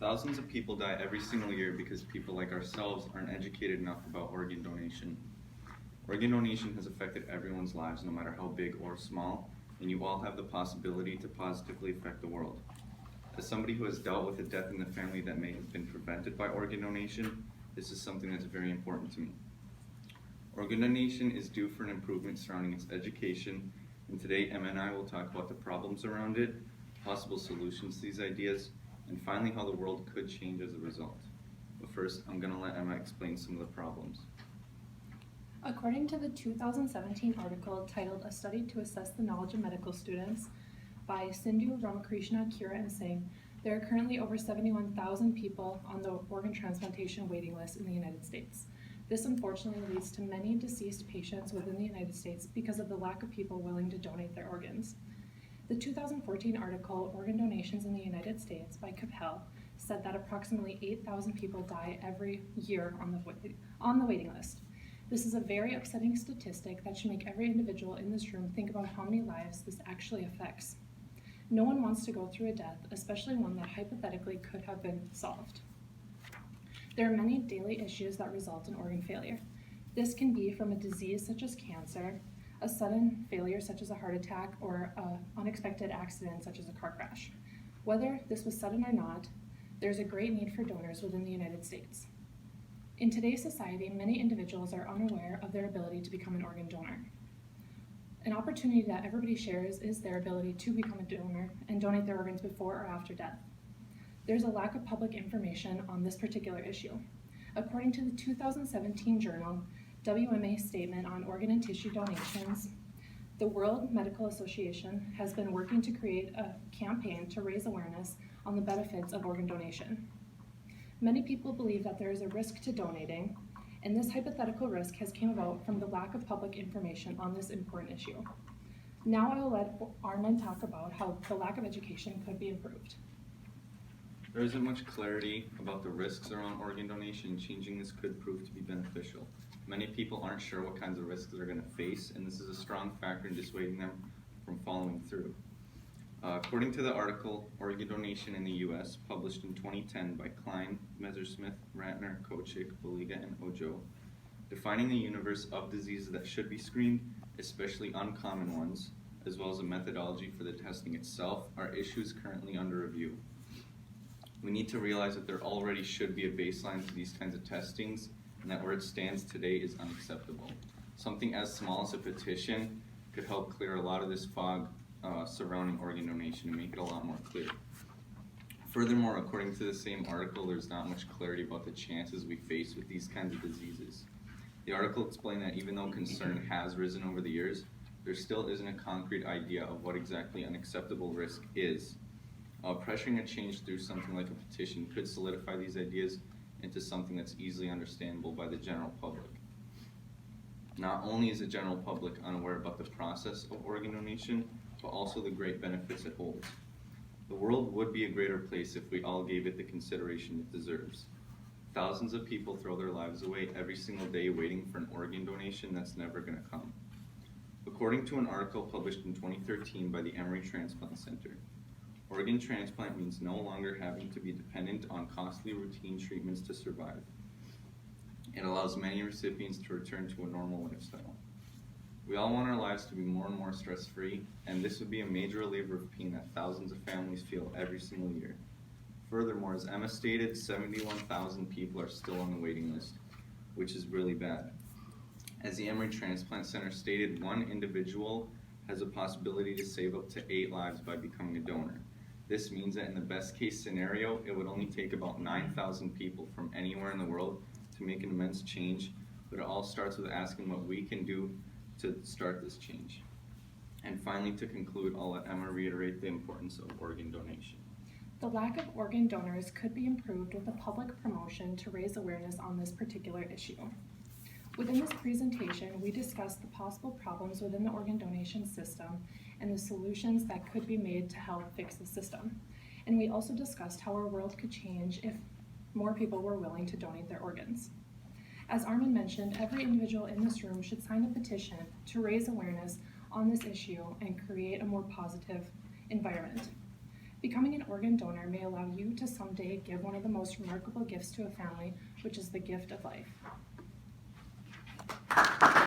Thousands of people die every single year because people like ourselves aren't educated enough about organ donation. Organ donation has affected everyone's lives, no matter how big or small, and you all have the possibility to positively affect the world. As somebody who has dealt with a death in the family that may have been prevented by organ donation, this is something that's very important to me. Organ donation is due for an improvement surrounding its education, and today Emma and I will talk about the problems around it, possible solutions to these ideas, and finally how the world could change as a result. But first, I'm going to let Emma explain some of the problems. According to the 2017 article titled A Study to Assess the Knowledge of Medical Students by Sindhu Ramakrishna, Kira, and Singh, there are currently over 71,000 people on the organ transplantation waiting list in the United States. This unfortunately leads to many deceased patients within the United States because of the lack of people willing to donate their organs. The 2014 article, Organ Donations in the United States by COMM, said that approximately 8,000 people die every year on the waiting list. This is a very upsetting statistic that should make every individual in this room think about how many lives this actually affects. No one wants to go through a death, especially one that hypothetically could have been solved. There are many daily issues that result in organ failure. This can be from a disease such as cancer, a sudden failure such as a heart attack, or an unexpected accident such as a car crash. Whether this was sudden or not, there's a great need for donors within the United States. In today's society, many individuals are unaware of their ability to become an organ donor. An opportunity that everybody shares is their ability to become a donor and donate their organs before or after death. There's a lack of public information on this particular issue. According to the 2017 journal, WMA Statement on Organ and Tissue Donations, the World Medical Association has been working to create a campaign to raise awareness on the benefits of organ donation. Many people believe that there is a risk to donating, and this hypothetical risk has come about from the lack of public information on this important issue. Now I will let Armin talk about how the lack of education could be improved. There isn't much clarity about the risks around organ donation. Changing this could prove to be beneficial. Many people aren't sure what kinds of risks they're going to face, and this is a strong factor in dissuading them from following through. According to the article, Organ Donation in the U.S., published in 2010 by Klein, Messersmith, Ratner, Kochik, Baliga, and Ojo, defining the universe of diseases that should be screened, especially uncommon ones, as well as a methodology for the testing itself, are issues currently under review. We need to realize that there already should be a baseline to these kinds of testings, and that where it stands today is unacceptable. Something as small as a petition could help clear a lot of this fog surrounding organ donation and make it a lot more clear. Furthermore, according to the same article, there's not much clarity about the chances we face with these kinds of diseases. The article explained that even though concern has risen over the years, there still isn't a concrete idea of what exactly an acceptable risk is. Pressuring a change through something like a petition could solidify these ideas into something that's easily understandable by the general public. Not only is the general public unaware about the process of organ donation, but also the great benefits it holds. The world would be a greater place if we all gave it the consideration it deserves. Thousands of people throw their lives away every single day waiting for an organ donation that's never going to come. According to an article published in 2013 by the Emory Transplant Center, organ transplant means no longer having to be dependent on costly routine treatments to survive. It allows many recipients to return to a normal lifestyle. We all want our lives to be more and more stress-free, and this would be a major reliever of pain that thousands of families feel every single year. Furthermore, as Emma stated, 71,000 people are still on the waiting list, which is really bad. As the Emory Transplant Center stated, one individual has a possibility to save up to 8 lives by becoming a donor. This means that in the best case scenario, it would only take about 9,000 people from anywhere in the world to make an immense change, but it all starts with asking what we can do to start this change. And finally, to conclude, I'll let Emma reiterate the importance of organ donation. The lack of organ donors could be improved with a public promotion to raise awareness on this particular issue. Within this presentation, we discussed the possible problems within the organ donation system and the solutions that could be made to help fix the system. And we also discussed how our world could change if more people were willing to donate their organs. As Armin mentioned, every individual in this room should sign a petition to raise awareness on this issue and create a more positive environment. Becoming an organ donor may allow you to someday give one of the most remarkable gifts to a family, which is the gift of life.